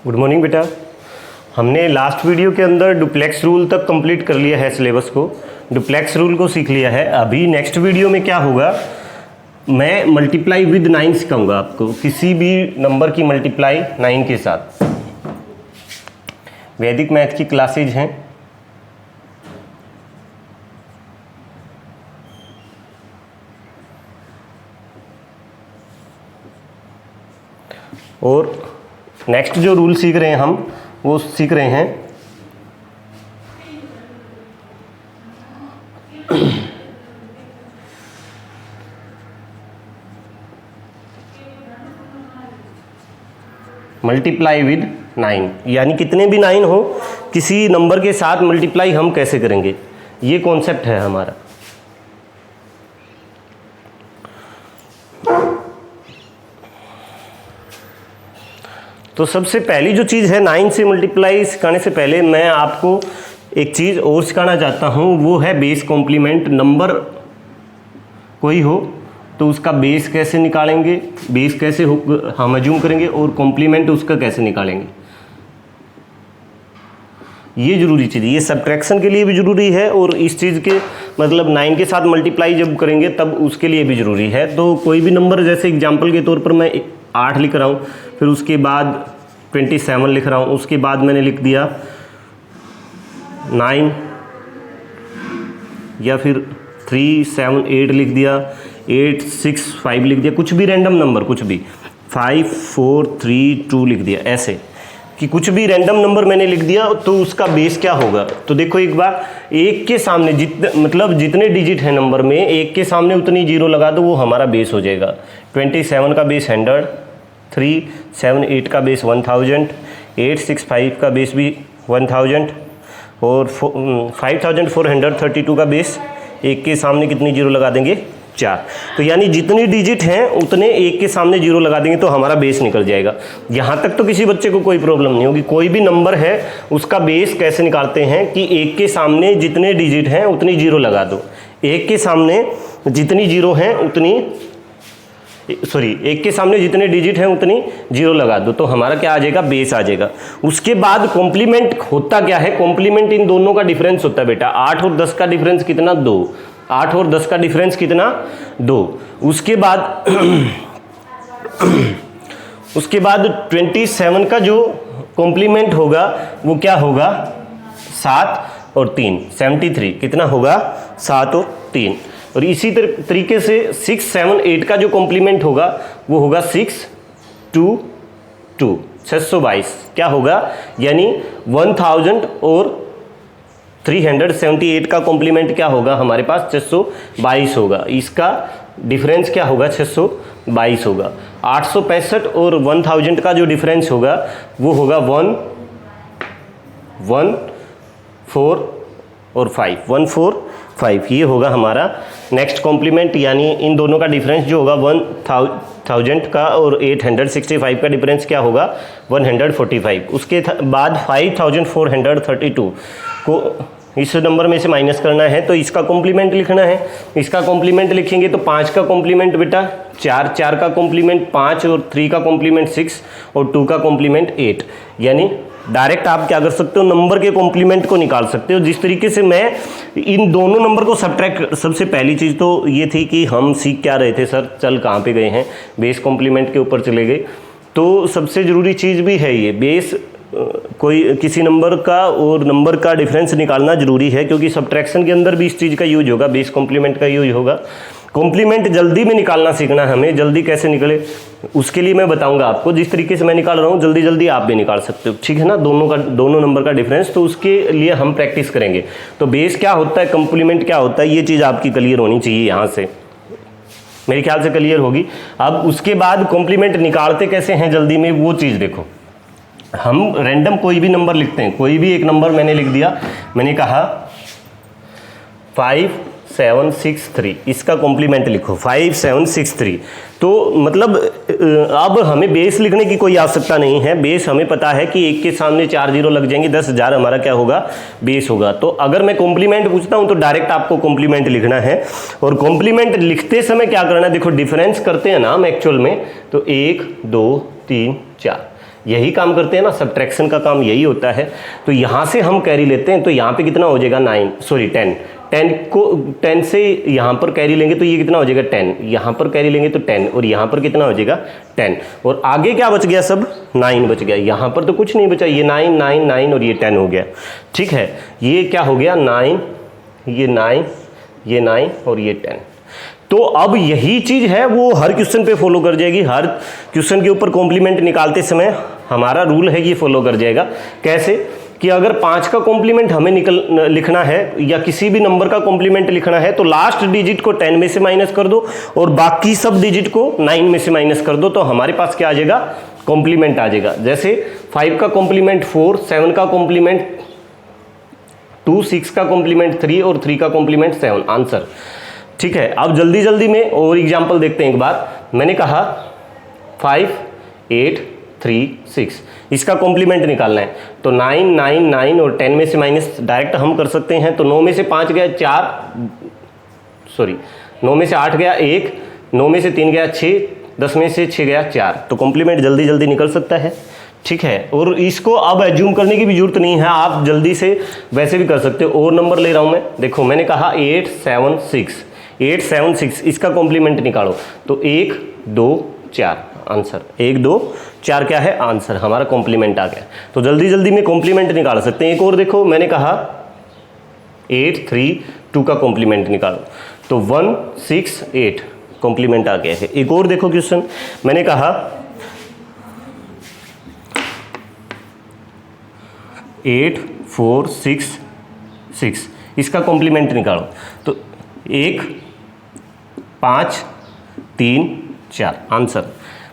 Good morning बेटा। हमने last video के अंदर डुप्लेक्स रूल तक कंप्लीट कर लिया है सिलेबस को, डुप्लेक्स रूल को सीख लिया है। अभी नेक्स्ट वीडियो में क्या होगा, मैं मल्टीप्लाई विद 9 सिखाऊंगा आपको, किसी भी नंबर की मल्टीप्लाई 9 के साथ। वैदिक मैथ की क्लासेज हैं, और नेक्स्ट जो रूल सीख रहे हैं हम वो सीख रहे हैं मल्टीप्लाई विद 9, यानी कितने भी 9 हो किसी नंबर के साथ मल्टीप्लाई हम कैसे करेंगे, ये कॉन्सेप्ट है हमारा। तो सबसे पहली जो चीज़ है 9 से मल्टीप्लाई सिखाने से पहले मैं आपको एक चीज़ और सिखाना चाहता हूँ, वो है बेस कॉम्प्लीमेंट। नंबर कोई हो तो उसका बेस कैसे निकालेंगे, बेस कैसे हम अज्यूम करेंगे, और कॉम्प्लीमेंट उसका कैसे निकालेंगे। ये ज़रूरी चीज़, ये सब्ट्रैक्शन के लिए भी ज़रूरी है, और इस चीज़ के मतलब 9 के साथ मल्टीप्लाई जब करेंगे तब उसके लिए भी ज़रूरी है। तो कोई भी नंबर, जैसे एग्जांपल के तौर पर मैं 8 लिख रहा हूँ, फिर उसके बाद 27 लिख रहा हूँ, उसके बाद मैंने लिख दिया 9, या फिर 3, 7, 8 लिख दिया, 8, 6, 5 लिख दिया, कुछ भी रैंडम नंबर, कुछ भी 5, 4, 3, 2 लिख दिया, ऐसे कि कुछ भी रैंडम नंबर मैंने लिख दिया, तो उसका बेस क्या होगा। तो देखो एक बार, एक के सामने जितने डिजिट है नंबर में, एक के सामने उतनी जीरो लगा दो, वो हमारा बेस हो जाएगा। 27 का बेस 100, 3, 7, 8 का बेस 1000, 8, 6, 5 का बेस भी 1000, और 5432 का बेस, एक के सामने कितनी जीरो लगा देंगे, 4। तो यानी जितनी डिजिट हैं उतने एक के सामने जीरो लगा देंगे तो हमारा बेस निकल जाएगा। यहाँ तक तो किसी बच्चे को कोई प्रॉब्लम नहीं होगी। कोई भी नंबर है उसका बेस कैसे निकालते हैं कि एक के सामने जितने डिजिट हैं उतनी जीरो लगा दो, एक के सामने जितनी जीरो हैं उतनी एक के सामने जितने डिजिट हैं उतनी जीरो लगा दो, तो हमारा क्या आ जाएगा, बेस आ जाएगा। उसके बाद कॉम्प्लीमेंट होता क्या है, कॉम्प्लीमेंट इन दोनों का डिफरेंस होता है बेटा। 8 और 10 का डिफरेंस कितना, 2। 8 और 10 का डिफरेंस कितना, 2। उसके बाद 27 का जो कॉम्प्लीमेंट होगा वो क्या होगा, 7 और 3, 73 कितना होगा, 7 और 3। और इसी तरीके से 6, 7, 8 का जो कॉम्प्लीमेंट होगा वो होगा 6, 2, 2, 622 क्या होगा, यानी 1000 और 378 का कॉम्प्लीमेंट क्या होगा हमारे पास, 622 होगा। इसका डिफरेंस क्या होगा, 622 होगा। 865 और 1000 का जो डिफरेंस होगा वो होगा 1, 4 और 5, 145, ये होगा हमारा नेक्स्ट कॉम्प्लीमेंट। यानी इन दोनों का डिफरेंस जो होगा 1000 का और 865 का डिफरेंस क्या होगा, 145। उसके बाद 5432 को इस नंबर में से माइनस करना है, तो इसका कॉम्प्लीमेंट लिखना है। इसका कॉम्प्लीमेंट लिखेंगे तो 5 का कॉम्प्लीमेंट बेटा 4, 4 का कॉम्प्लीमेंट 5, और 3 का कॉम्प्लीमेंट 6, और 2 का कॉम्प्लीमेंट 8। यानी डायरेक्ट आप क्या कर सकते हो, नंबर के कॉम्प्लीमेंट को निकाल सकते हो। जिस तरीके से मैं इन दोनों नंबर को सब्ट्रैक्ट, सबसे पहली चीज़ तो ये थी कि हम सीख क्या रहे थे सर, चल कहाँ पे गए हैं, बेस कॉम्प्लीमेंट के ऊपर चले गए। तो सबसे ज़रूरी चीज़ भी है ये बेस, कोई किसी नंबर का और नंबर का डिफरेंस निकालना जरूरी है, क्योंकि सब्ट्रैक्शन के अंदर भी इस चीज़ का यूज होगा, बेस कॉम्प्लीमेंट का यूज होगा। कॉम्प्लीमेंट जल्दी में निकालना सीखना है हमें, जल्दी कैसे निकले उसके लिए मैं बताऊंगा आपको। जिस तरीके से मैं निकाल रहा हूँ जल्दी जल्दी आप भी निकाल सकते हो, ठीक है ना, दोनों नंबर का डिफरेंस। तो उसके लिए हम प्रैक्टिस करेंगे। तो बेस क्या होता है, कॉम्प्लीमेंट क्या होता है, ये चीज़ आपकी क्लियर होनी चाहिए, यहाँ से मेरे ख्याल से क्लियर होगी। अब उसके बाद कॉम्प्लीमेंट निकालते कैसे हैं जल्दी में, वो चीज़ देखो। हम रैंडम कोई भी नंबर लिखते हैं, कोई भी एक नंबर मैंने लिख दिया, मैंने कहा 5763, इसका कॉम्प्लीमेंट लिखो 5763। तो मतलब अब हमें बेस लिखने की कोई आवश्यकता नहीं है। बेस हमें पता है कि एक के सामने 4 जीरो लग जाएंगे, 10,000 हमारा क्या होगा, बेस होगा। तो अगर मैं कॉम्प्लीमेंट पूछता हूं तो डायरेक्ट आपको कॉम्प्लीमेंट लिखना है। और कॉम्प्लीमेंट लिखते समय क्या करना है, देखो डिफरेंस करते हैं ना हम एक्चुअल में, तो 1 2 3 4, यही काम करते हैं ना, सब्ट्रैक्शन का काम यही होता है। तो यहाँ से हम कैरी लेते हैं, तो यहाँ पे कितना हो जाएगा 10 से यहाँ पर कैरी लेंगे तो ये कितना हो जाएगा 10, यहाँ पर कैरी लेंगे तो 10, और यहाँ पर कितना हो जाएगा 10, और आगे क्या बच गया, सब 9 बच गया। यहाँ पर तो कुछ नहीं बचा, ये 9 9 9 और ये 10 हो गया। ठीक है, ये क्या हो गया 9, ये 9, ये 9 और ये 10। तो अब यही चीज़ है वो हर क्वेश्चन पे फॉलो कर जाएगी, हर क्वेश्चन के ऊपर कॉम्प्लीमेंट निकालते समय हमारा रूल है ये फॉलो कर जाएगा। कैसे कि अगर 5 का कॉम्प्लीमेंट हमें लिखना है या किसी भी नंबर का कॉम्प्लीमेंट लिखना है तो लास्ट डिजिट को 10 में से माइनस कर दो और बाकी सब डिजिट को 9 में से माइनस कर दो, तो हमारे पास क्या आ जाएगा, कॉम्प्लीमेंट आ जाएगा। जैसे 5 का कॉम्प्लीमेंट 4, 7 का कॉम्प्लीमेंट 2, 6 का कॉम्प्लीमेंट 3 और 3 का कॉम्प्लीमेंट 7, आंसर। ठीक है, अब जल्दी जल्दी में और एग्जाम्पल देखते हैं एक बार। मैंने कहा 5 8 3 6, इसका कॉम्प्लीमेंट निकालना है तो 9 9 9 और 10 में से माइनस डायरेक्ट हम कर सकते हैं। तो 9 में से 5 गया 9 में से 8 गया 1, 9 में से 3 गया 6, 10 में से 6 गया 4, तो कॉम्प्लीमेंट जल्दी जल्दी निकल सकता है। ठीक है, और इसको अब एज्यूम करने की भी जरूरत नहीं है, आप जल्दी से वैसे भी कर सकते हो। और नंबर ले रहा हूँ मैं, देखो मैंने कहा 8 7 6, 8 7 6, इसका कॉम्प्लीमेंट निकालो तो 1 2 4, आंसर। 1 2 4 क्या है, आंसर, हमारा कॉम्प्लीमेंट आ गया। तो जल्दी जल्दी में कॉम्प्लीमेंट निकाल सकते हैं। एक और देखो, मैंने कहा 8 3 2 का कॉम्प्लीमेंट निकालो तो 1 6 8, कॉम्प्लीमेंट आ गया है। एक और देखो क्वेश्चन, मैंने कहा 8 4 6 6, इसका कॉम्प्लीमेंट निकालो तो 1 5 3 4, आंसर।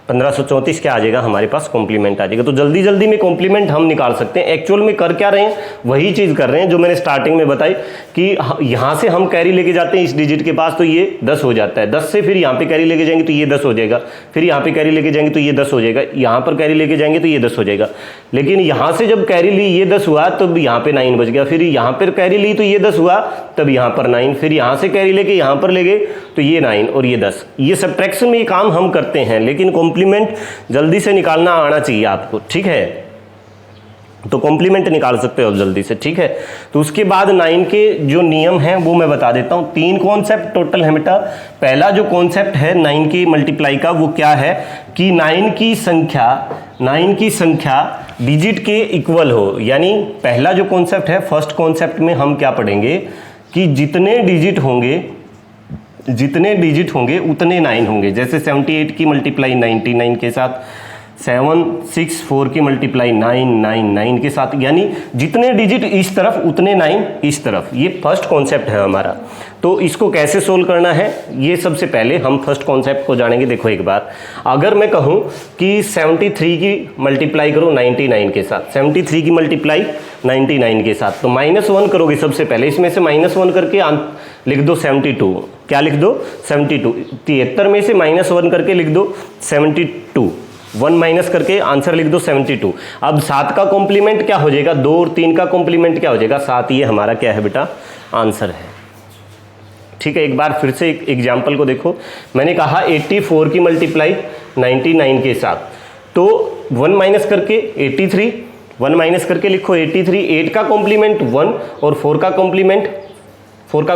1534 क्या आ जाएगा हमारे पास, कॉम्प्लीमेंट आ जाएगा। तो जल्दी जल्दी में कॉम्प्लीमेंट हम निकाल सकते हैं। एक्चुअल में कर क्या रहे हैं, वही चीज़ कर रहे हैं जो मैंने स्टार्टिंग में बताई कि यहाँ से हम कैरी लेके जाते हैं इस डिजिट के पास तो ये 10 हो जाता है, 10 से फिर यहाँ पे कैरी लेके जाएंगे तो ये 10 हो जाएगा, फिर यहाँ पे कैरी लेके जाएंगे तो ये 10 हो जाएगा, यहाँ पर कैरी लेके जाएंगे तो ये 10 हो जाएगा। लेकिन यहाँ से जब कैरी ली ये 10 हुआ तब यहाँ पे 9 बच गया, फिर यहाँ पर कैरी ली तो ये 10 हुआ तब यहाँ पर 9, फिर यहाँ से कैरी लेके यहाँ पर ले गए तो ये 9 और ये 10। ये सब्ट्रैक्शन में ये काम हम करते हैं, लेकिन कॉम्प्लीमेंट जल्दी से निकालना आना चाहिए आपको। ठीक है, तो कॉम्प्लीमेंट निकाल सकते हो जल्दी से। ठीक है, तो उसके बाद 9 के जो नियम हैं वो मैं बता देता हूँ। 3 कॉन्सेप्ट टोटल है बेटा। पहला जो कॉन्सेप्ट है 9 की मल्टीप्लाई का वो क्या है कि 9 की संख्या डिजिट के इक्वल हो। यानी पहला जो कॉन्सेप्ट है, फर्स्ट कॉन्सेप्ट में हम क्या पढ़ेंगे कि जितने डिजिट होंगे उतने 9 होंगे। जैसे 78 की मल्टीप्लाई 99 के साथ, 764 की मल्टीप्लाई 999 के साथ, यानी जितने डिजिट इस तरफ उतने 9 इस तरफ। ये फर्स्ट कॉन्सेप्ट है हमारा। तो इसको कैसे सोल्व करना है, ये सबसे पहले हम फर्स्ट कॉन्सेप्ट को जानेंगे। देखो एक बार, अगर मैं कहूँ कि 73 की मल्टीप्लाई करो 99 के साथ, 73 की मल्टीप्लाई 99 के साथ, तो -1 करोगे सबसे पहले, इसमें से -1 करके लिख दो 72। क्या लिख दो 72। 73 में से -1 करके लिख दो 72, 1 माइनस करके आंसर लिख दो 72। अब 7 का कॉम्प्लीमेंट क्या हो जाएगा, 2 और 3 का कॉम्प्लीमेंट क्या हो जाएगा 7। ये हमारा क्या है बेटा, आंसर है। ठीक है, एक बार फिर से एक एग्जाम्पल को देखो। मैंने कहा 84 की मल्टीप्लाई 99 के साथ, तो 1 माइनस करके 83, 1 माइनस करके लिखो 83। 8 का कॉम्प्लीमेंट 1 और 4 का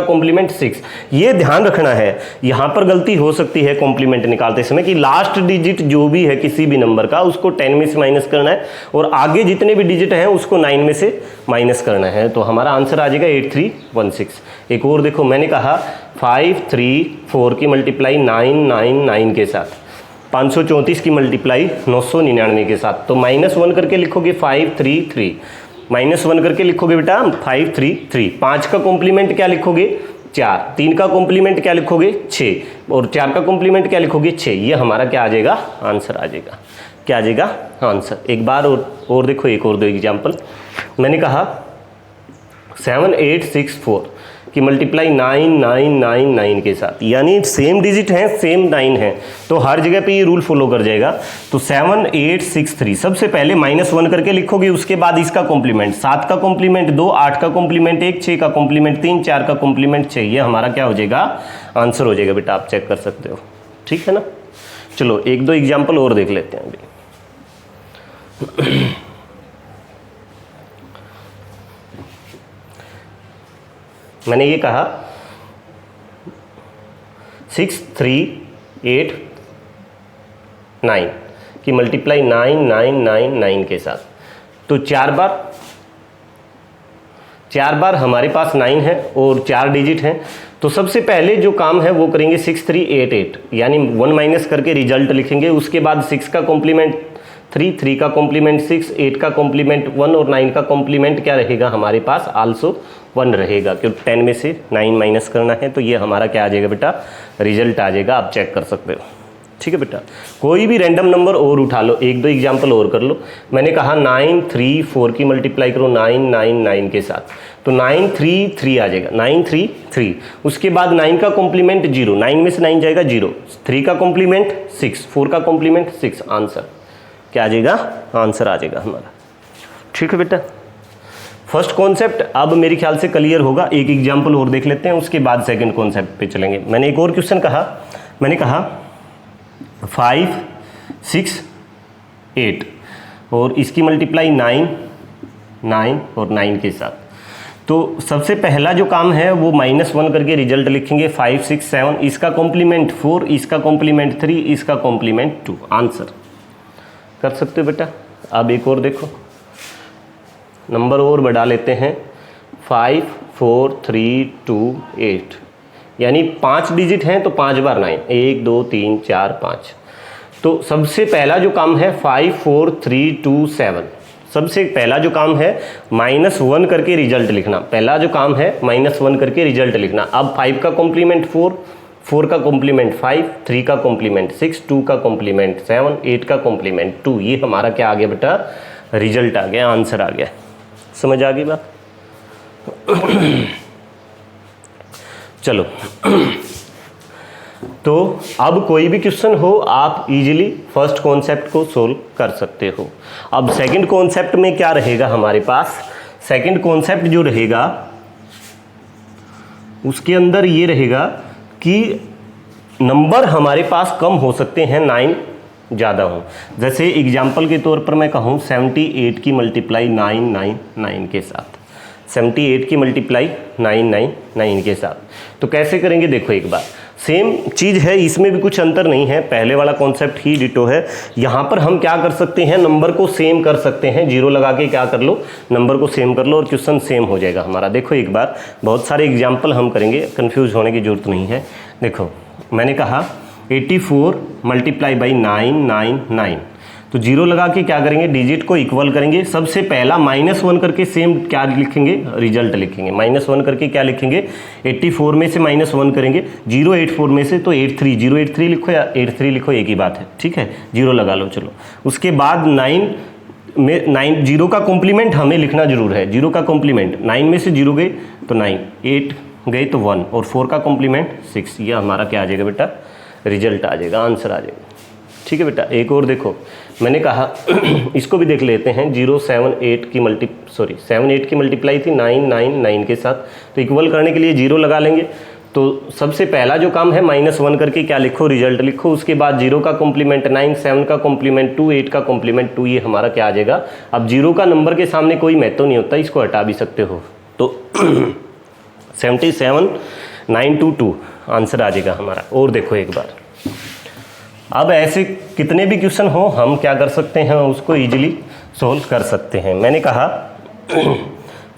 कॉम्प्लीमेंट 6। ये ध्यान रखना है, यहाँ पर गलती हो सकती है कॉम्प्लीमेंट निकालते समय कि लास्ट डिजिट जो भी है किसी भी नंबर का उसको 10 में से माइनस करना है और आगे जितने भी डिजिट हैं उसको 9 में से माइनस करना है। तो हमारा आंसर आ जाएगा 8316। एक और देखो, मैंने कहा 534 की मल्टीप्लाई 999 के साथ, 534 की मल्टीप्लाई 999 के साथ, तो -1 करके लिखोगे 533, -1 करके लिखोगे बेटा 533। 5 का कॉम्प्लीमेंट क्या लिखोगे 4, 3 का कॉम्प्लीमेंट क्या लिखोगे 6 और 4 का कॉम्प्लीमेंट क्या लिखोगे 6। ये हमारा क्या आ जाएगा, आंसर आ जाएगा। क्या आ जाएगा, आंसर। एक बार और देखो, एक और दो एग्जाम्पल। मैंने कहा 7864 की मल्टीप्लाई 999 के साथ, यानी सेम डिजिट हैं, सेम 9 है, तो हर जगह पे ये रूल फॉलो कर जाएगा। तो 7863 सबसे पहले -1 करके लिखोगे, उसके बाद इसका कॉम्प्लीमेंट, 7 का कॉम्प्लीमेंट 2, 8 का कॉम्प्लीमेंट 1, 6 का कॉम्प्लीमेंट 3, 4 का कॉम्प्लीमेंट 6। ये हमारा क्या हो जाएगा, आंसर हो जाएगा बेटा। आप चेक कर सकते हो, ठीक है ना। चलो एक दो एग्जाम्पल और देख लेते हैं अभी। मैंने ये कहा 6 3 8 9 की मल्टीप्लाई 9 9 9 9 के साथ, तो 4 बार हमारे पास 9 है और 4 डिजिट हैं। तो सबसे पहले जो काम है वो करेंगे 6 3 8 8, यानी 1 माइनस करके रिजल्ट लिखेंगे। उसके बाद 6 का कॉम्प्लीमेंट 3, 3 का कॉम्प्लीमेंट 6, 8 का कॉम्प्लीमेंट 1 और 9 का कॉम्प्लीमेंट क्या रहेगा हमारे पास, आल्सो 1 रहेगा, क्योंकि 10 में से 9 माइनस करना है। तो ये हमारा क्या आ जाएगा बेटा, रिजल्ट आ जाएगा। आप चेक कर सकते हो, ठीक है बेटा। कोई भी रैंडम नंबर और उठा लो, 1 2 एग्जाम्पल और कर लो। मैंने कहा 9 3 4 की मल्टीप्लाई करो 9 9 9 के साथ, तो 9 3 3 आ जाएगा, 9 3 3। उसके बाद 9 का कॉम्प्लीमेंट 0, 9 में से 9 जाएगा 0, 3 का कॉम्प्लीमेंट 6, 4 का कॉम्प्लीमेंट 6, आंसर क्या आ जाएगा, आंसर आ जाएगा हमारा, ठीक है बेटा। फर्स्ट कॉन्सेप्ट अब मेरे ख्याल से क्लियर होगा। एक एग्जाम्पल और देख लेते हैं, उसके बाद सेकंड कॉन्सेप्ट पे चलेंगे। मैंने एक और क्वेश्चन कहा, मैंने कहा 5 6 8 और इसकी मल्टीप्लाई 9 9 और 9 के साथ। तो सबसे पहला जो काम है वो -1 करके रिजल्ट लिखेंगे। 5 6 7, इसका कॉम्प्लीमेंट 4, इसका कॉम्प्लीमेंट 3, इसका कॉम्प्लीमेंट 2, आंसर कर सकते हो बेटा। अब एक और देखो, नंबर और बढ़ा लेते हैं, 5 4 3 2 8, यानी 5 डिजिट हैं तो 5 बार 9, 1 2 3 4 5। तो सबसे पहला जो काम है 5 4 3 2 7, सबसे पहला जो काम है -1 करके रिजल्ट लिखना। पहला जो काम है -1 करके रिजल्ट लिखना। अब 5 का कॉम्प्लीमेंट 4, 4 का कॉम्प्लीमेंट 5, 3 का कॉम्प्लीमेंट 6, 2 का कॉम्प्लीमेंट 7, 8 का कॉम्प्लीमेंट 2। ये हमारा क्या आ गया बेटा, रिजल्ट आ गया, आंसर आ गया। समझ आ गई बात? चलो तो अब कोई भी क्वेश्चन हो आप इजीली फर्स्ट कॉन्सेप्ट को सोल्व कर सकते हो। अब सेकंड कॉन्सेप्ट में क्या रहेगा हमारे पास, सेकंड कॉन्सेप्ट जो रहेगा उसके अंदर ये रहेगा कि नंबर हमारे पास कम हो सकते हैं, 9 ज़्यादा हो। जैसे एग्जाम्पल के तौर पर मैं कहूँ 78 की मल्टीप्लाई 9 9 9 के साथ, 78 की मल्टीप्लाई 9 9 9 के साथ। तो कैसे करेंगे, देखो एक बार सेम चीज़ है, इसमें भी कुछ अंतर नहीं है, पहले वाला कॉन्सेप्ट ही डिटो है। यहाँ पर हम क्या कर सकते हैं, नंबर को सेम कर सकते हैं, 0 लगा के क्या कर लो, नंबर को सेम कर लो और क्वेश्चन सेम हो जाएगा हमारा। देखो एक बार बहुत सारे एग्जाम्पल हम करेंगे, कन्फ्यूज होने की जरूरत नहीं है। देखो मैंने कहा 84 मल्टीप्लाई बाई 9 9 9, तो 0 लगा के क्या करेंगे, डिजिट को इक्वल करेंगे। सबसे पहला -1 करके सेम क्या लिखेंगे, रिजल्ट लिखेंगे। -1 करके क्या लिखेंगे, 84 में से -1 करेंगे, 084 में से तो 83, 083 लिखो या 83 लिखो, एक ही बात है, ठीक है, 0 लगा लो। चलो उसके बाद 9 में 9, 0 का कॉम्प्लीमेंट हमें लिखना जरूर है, 0 का कॉम्प्लीमेंट 9 में से 0 गए तो 9, 8 गए तो 1 और 4 का कॉम्प्लीमेंट 6। ये हमारा क्या आ जाएगा बेटा, रिजल्ट आ जाएगा, आंसर आ जाएगा, ठीक है बेटा। एक और देखो मैंने कहा इसको भी देख लेते हैं, 7 8 की मल्टीप्लाई थी 9 9 9 के साथ, तो इक्वल करने के लिए 0 लगा लेंगे। तो सबसे पहला जो काम है -1 करके क्या लिखो, रिजल्ट लिखो। उसके बाद 0 का कॉम्प्लीमेंट 9, 7 का कॉम्प्लीमेंट 2, 8 का कॉम्प्लीमेंट 2, ये हमारा क्या आ जाएगा। अब 0 का नंबर के सामने कोई महत्व नहीं होता, इसको हटा भी सकते हो। तो 77 922 आंसर आ जाएगा हमारा। और देखो एक बार, अब ऐसे कितने भी क्वेश्चन हो हम क्या कर सकते हैं, उसको इजीली सोल्व कर सकते हैं। मैंने कहा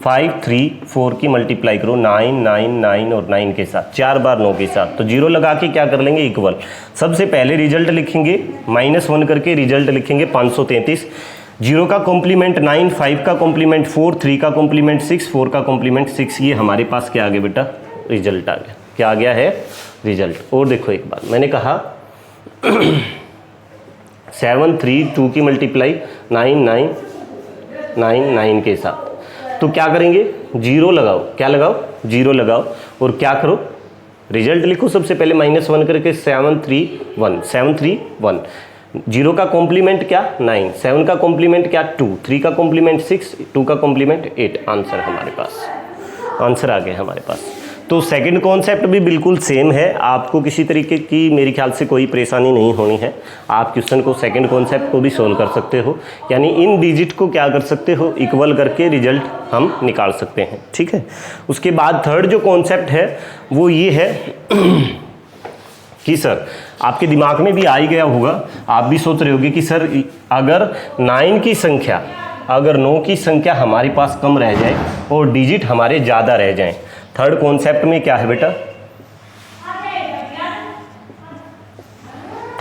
5 3 4 की मल्टीप्लाई करो 9 9 9 और 9 के साथ, 4 बार 9 के साथ, तो 0 लगा के क्या कर लेंगे, इक्वल। सबसे पहले रिजल्ट लिखेंगे, -1 करके रिजल्ट लिखेंगे 533। 0 का कॉम्प्लीमेंट 9, 5 का कॉम्प्लीमेंट 4, 3 का कॉम्प्लीमेंट 6, 4 का कॉम्प्लीमेंट 6। ये हमारे पास क्या आ गया बेटा, रिजल्ट आ गया। क्या आ गया है, रिजल्ट। और देखो एक बार मैंने कहा 7 3 2 की मल्टीप्लाई 9 9 9 9 के साथ, तो क्या करेंगे, 0 लगाओ, क्या लगाओ, 0 लगाओ और क्या करो, रिजल्ट लिखो। सबसे पहले -1 करके 7 3 1, 7 3 1। 0 का कॉम्प्लीमेंट क्या, 9, 7 का कॉम्प्लीमेंट क्या, 2, 3 का कॉम्प्लीमेंट 6, 2 का कॉम्प्लीमेंट 8। आंसर हमारे पास, आंसर आ गया हमारे पास। तो सेकंड कॉन्सेप्ट भी बिल्कुल सेम है, आपको किसी तरीके की मेरे ख्याल से कोई परेशानी नहीं होनी है। आप क्वेश्चन को सेकंड कॉन्सेप्ट को भी सोल्व कर सकते हो, यानी इन डिजिट को क्या कर सकते हो, इक्वल करके रिजल्ट हम निकाल सकते हैं, ठीक है। उसके बाद थर्ड जो कॉन्सेप्ट है वो ये है कि सर आपके दिमाग में भी आ ही गया होगा, आप भी सोच रहे होगे कि सर अगर 9 की संख्या, अगर 9 की संख्या हमारे पास कम रह जाए और डिजिट हमारे ज़्यादा रह जाएं, थर्ड कॉन्सेप्ट में क्या है बेटा,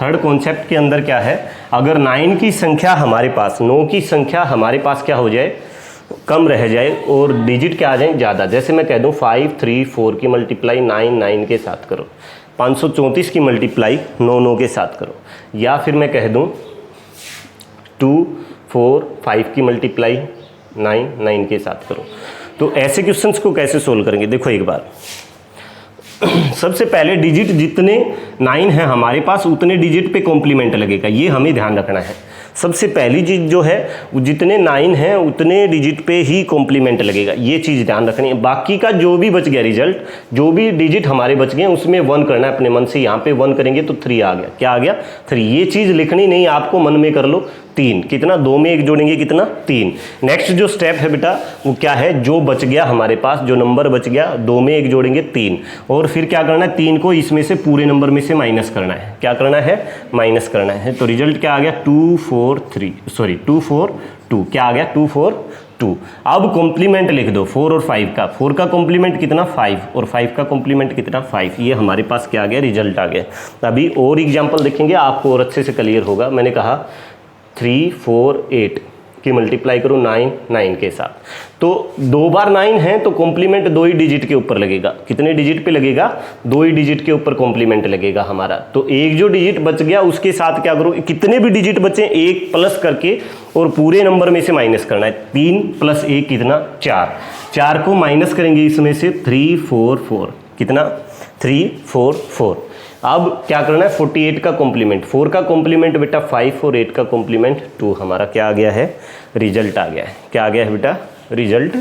थर्ड कॉन्सेप्ट के अंदर क्या है, अगर 9 की संख्या हमारे पास, 9 की संख्या हमारे पास क्या हो जाए, कम रह जाए और डिजिट क्या आ जाए ज़्यादा। जैसे मैं कह दूँ 5 3 4 की मल्टीप्लाई 9 9 के साथ करो, 534 की मल्टीप्लाई 9 9 के साथ करो, या फिर मैं कह दूँ 2 4 5 की मल्टीप्लाई 9 9 के साथ करो। तो ऐसे क्वेश्चंस को कैसे सोल्व करेंगे, देखो एक बार सबसे पहले डिजिट जितने 9 है हमारे पास उतने डिजिट पे कॉम्प्लीमेंट लगेगा, ये हमें ध्यान रखना है। सबसे पहली चीज़ जो है जितने 9 हैं उतने डिजिट पे ही कॉम्प्लीमेंट लगेगा, ये चीज़ ध्यान रखनी है। बाकी का जो भी बच गया रिजल्ट, जो भी डिजिट हमारे बच गए उसमें 1 करना है अपने मन से। यहाँ पे 1 करेंगे तो 3 आ गया, क्या आ गया 3। ये चीज़ लिखनी नहीं, आपको मन में कर लो 3, कितना 2 में 1 जोड़ेंगे कितना 3। नेक्स्ट जो स्टेप है बेटा वो क्या है, जो बच गया हमारे पास, जो नंबर बच गया 2 में 1 जोड़ेंगे 3, और फिर क्या करना है 3 को इसमें से पूरे नंबर में से माइनस करना है। क्या करना है, माइनस करना है। तो रिजल्ट क्या आ गया 2 4 2, क्या आ गया 2 4 2। अब कॉम्प्लीमेंट लिख दो 4 और 5 का, 4 का कॉम्प्लीमेंट कितना 5 और 5 का कॉम्प्लीमेंट कितना 5। ये हमारे पास क्या आ गया, रिजल्ट आ गया। अभी और एग्जाम्पल देखेंगे आपको और अच्छे से क्लियर होगा। मैंने कहा 3 4 8 की मल्टीप्लाई करो 9 9 के साथ, तो 2 बार 9 है तो कॉम्प्लीमेंट 2 ही डिजिट के ऊपर लगेगा। कितने डिजिट पे लगेगा, 2 ही डिजिट के ऊपर कॉम्प्लीमेंट लगेगा हमारा। तो एक जो डिजिट बच गया उसके साथ क्या करो, कितने भी डिजिट बचे एक प्लस करके और पूरे नंबर में से माइनस करना है। 3 + 1 कितना 4, 4 को माइनस करेंगे इसमें से 3 4 4, कितना 3 4 4। अब क्या करना है 48 का कॉम्प्लीमेंट, 4 का कॉम्प्लीमेंट बेटा 5 और 8 का कॉम्प्लीमेंट 2। हमारा क्या आ गया है, रिजल्ट आ गया है। क्या आ गया है बेटा, रिजल्ट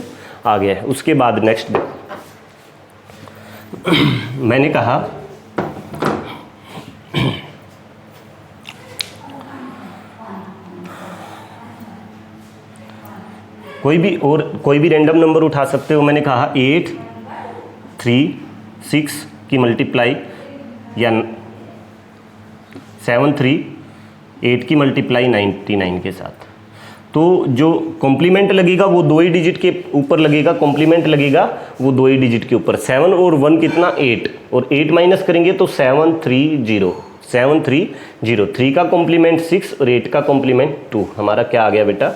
आ गया है। उसके बाद नेक्स्ट मैंने कहा कोई भी रैंडम नंबर उठा सकते हो। मैंने कहा 8 3 6 की मल्टीप्लाई या 7 3 8 की मल्टीप्लाई 99 के साथ। तो जो कॉम्प्लीमेंट लगेगा वो 2 ही डिजिट के ऊपर लगेगा, कॉम्प्लीमेंट लगेगा वो 2 ही डिजिट के ऊपर। 7 और 1 कितना 8, और 8 माइनस करेंगे तो 7 3 0, 7 3 0। 3 का कॉम्प्लीमेंट 6 और 8 का कॉम्प्लीमेंट 2। हमारा क्या आ गया बेटा,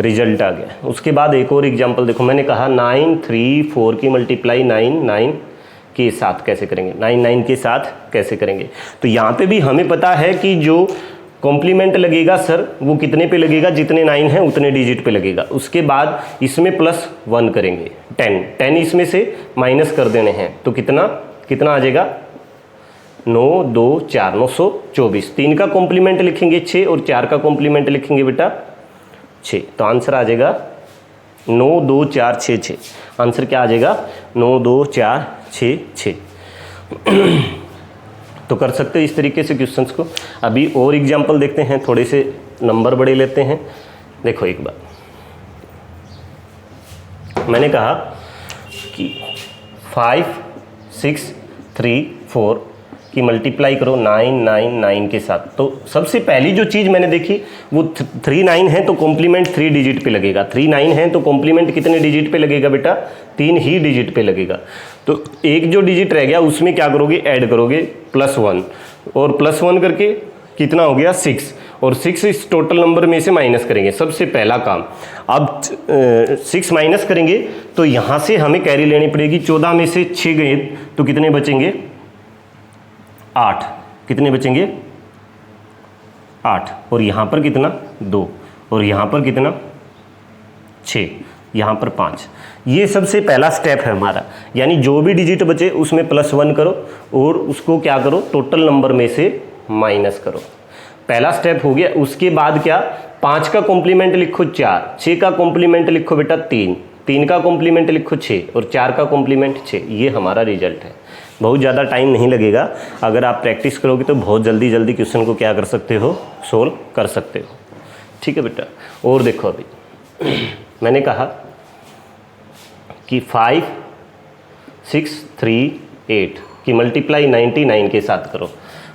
रिजल्ट आ गया। उसके बाद एक और एग्जाम्पल देखो, मैंने कहा 9 3 4 की मल्टीप्लाई 9 9 के साथ कैसे करेंगे, 9 9 के साथ कैसे करेंगे। तो यहाँ पे भी हमें पता है कि जो कॉम्प्लीमेंट लगेगा सर वो कितने पे लगेगा, जितने 9 हैं उतने डिजिट पे लगेगा। उसके बाद इसमें +1 करेंगे 10 इसमें से माइनस कर देने हैं तो कितना आ जाएगा 9 2 4 924। 3 का कॉम्प्लीमेंट लिखेंगे 6 और 4 का कॉम्प्लीमेंट लिखेंगे बेटा 6, तो आंसर आ जाएगा 9 2 4 6 6। आंसर क्या आ जाएगा 9 2 4 6 6। तो कर सकते हैं इस तरीके से क्वेश्चंस को। अभी और एग्जांपल देखते हैं, थोड़े से नंबर बड़े लेते हैं। देखो एक बार मैंने कहा कि 5 6 3 4 की मल्टीप्लाई करो 9 9 9 के साथ। तो सबसे पहली जो चीज़ मैंने देखी वो 3 9 है तो कॉम्प्लीमेंट 3 डिजिट पे लगेगा। 3 9 है तो कॉम्प्लीमेंट कितने डिजिट पे लगेगा बेटा, 3 ही डिजिट पे लगेगा। तो एक जो डिजिट रह गया उसमें क्या करोगे, ऐड करोगे +1, और +1 करके कितना हो गया 6, और 6 इस टोटल नंबर में से माइनस करेंगे। सबसे पहला काम, अब 6 माइनस करेंगे तो यहाँ से हमें कैरी लेनी पड़ेगी। 14 में से 6 गए तो कितने बचेंगे 8, कितने बचेंगे 8, और यहाँ पर कितना 2, और यहाँ पर कितना 6, यहाँ पर 5। ये सबसे पहला स्टेप है हमारा, यानी जो भी डिजिट बचे उसमें +1 करो और उसको क्या करो, टोटल नंबर में से माइनस करो। पहला स्टेप हो गया। उसके बाद क्या, 5 का कॉम्प्लीमेंट लिखो 4, 6 का कॉम्प्लीमेंट लिखो बेटा 3, 3 का कॉम्प्लीमेंट लिखो 6 और 4 का कॉम्प्लीमेंट 6, ये हमारा रिजल्ट है। बहुत ज़्यादा टाइम नहीं लगेगा, अगर आप प्रैक्टिस करोगे तो बहुत जल्दी जल्दी क्वेश्चन को क्या कर सकते हो, सोल्व कर सकते हो। ठीक है बेटा। और देखो अभी मैंने कहा कि 5 6 3 8 की मल्टीप्लाई 99 के साथ करो।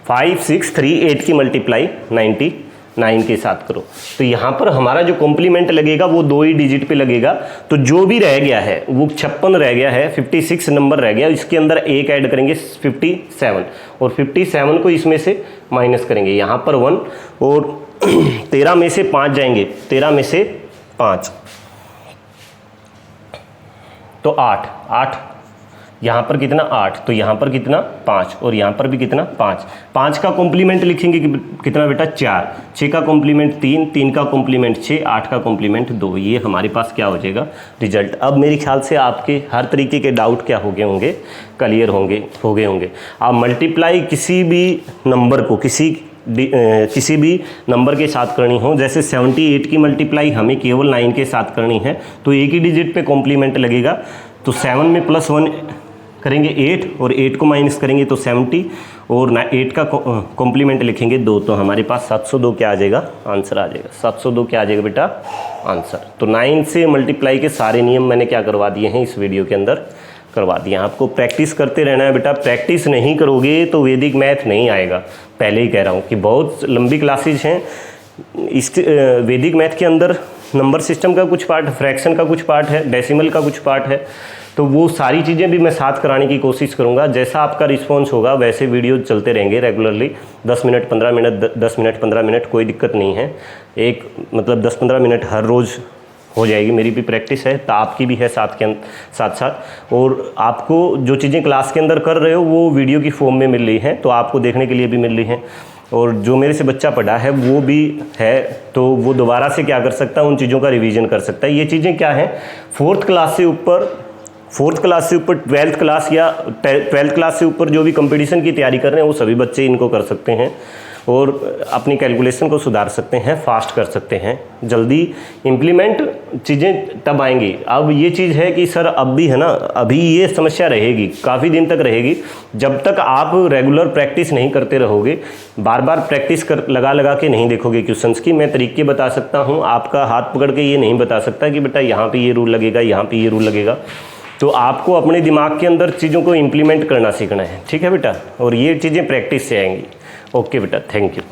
5 6 3 8 की मल्टीप्लाई 99 के साथ करो। तो यहाँ पर हमारा जो कॉम्प्लीमेंट लगेगा वो 2 ही डिजिट पे लगेगा। तो जो भी रह गया है वो 56 रह गया है, 56 नंबर रह गया, इसके अंदर एक ऐड करेंगे 57 और 57 को इसमें से माइनस करेंगे। यहाँ पर 1 और 13 में से 5 जाएंगे, 13 में से 5 तो 8 यहाँ पर कितना 8, तो यहाँ पर कितना 5 और यहाँ पर भी कितना 5 का कॉम्प्लीमेंट लिखेंगे कितना बेटा 4, 6 का कॉम्प्लीमेंट 3, 3 का कॉम्प्लीमेंट 6, 8 का कॉम्प्लीमेंट 2। ये हमारे पास क्या हो जाएगा रिजल्ट। अब मेरे ख्याल से आपके हर तरीके के डाउट क्या हो गए होंगे, क्लियर हो गए होंगे। आप मल्टीप्लाई किसी भी नंबर को किसी भी नंबर के साथ करनी हो, जैसे 78 की मल्टीप्लाई हमें केवल 9 के साथ करनी है तो एक ही डिजिट पे कॉम्प्लीमेंट लगेगा। तो 7 में +1 करेंगे 8 और 8 को माइनस करेंगे तो 70 और 8 का कॉम्प्लीमेंट लिखेंगे 2, तो हमारे पास 702 क्या आ जाएगा, आंसर आ जाएगा। 702 क्या आ जाएगा बेटा, आंसर। तो 9 से मल्टीप्लाई के सारे नियम मैंने क्या करवा दिए हैं इस वीडियो के अंदर, करवा दिए। आपको प्रैक्टिस करते रहना है बेटा, प्रैक्टिस नहीं करोगे तो वैदिक मैथ नहीं आएगा। पहले ही कह रहा हूँ कि बहुत लंबी क्लासेज हैं। इस वैदिक मैथ के अंदर नंबर सिस्टम का कुछ पार्ट, फ्रैक्शन का कुछ पार्ट है, डेसिमल का कुछ पार्ट है, तो वो सारी चीज़ें भी मैं साथ कराने की कोशिश करूँगा। जैसा आपका रिस्पॉन्स होगा वैसे वीडियो चलते रहेंगे regularly, 10 minute 15 minute 10 minute 15 minute, कोई दिक्कत नहीं है। एक मतलब 10-15 मिनट हर रोज़ हो जाएगी। मेरी भी प्रैक्टिस है तो आपकी भी है साथ साथ। और आपको जो चीज़ें क्लास के अंदर कर रहे हो वो वीडियो की फॉर्म में मिल रही हैं, तो आपको देखने के लिए भी मिल रही हैं। और जो मेरे से बच्चा पढ़ा है वो भी है, तो वो दोबारा से क्या कर सकता है, उन चीज़ों का रिवीजन कर सकता है। ये चीज़ें क्या हैं, 4th क्लास से ऊपर 12th क्लास या 12th क्लास से ऊपर जो भी कंपटीशन की तैयारी कर रहे हैं वो सभी बच्चे इनको कर सकते हैं और अपनी कैलकुलेशन को सुधार सकते हैं, फास्ट कर सकते हैं। जल्दी इम्प्लीमेंट चीज़ें तब आएंगी। अब ये चीज़ है कि सर अब भी है ना, अभी ये समस्या रहेगी, काफ़ी दिन तक रहेगी, जब तक आप रेगुलर प्रैक्टिस नहीं करते रहोगे, बार बार प्रैक्टिस लगा के नहीं देखोगे क्वेश्चंस की। मैं तरीके बता सकता हूँ, आपका हाथ पकड़ के ये नहीं बता सकता कि बेटा यहाँ पे ये रूल लगेगा, यहाँ पे ये रूल लगेगा। तो आपको अपने दिमाग के अंदर चीज़ों को इम्प्लीमेंट करना सीखना है, ठीक है बेटा, और ये चीज़ें प्रैक्टिस से आएंगी। ओके बेटा, थैंक यू।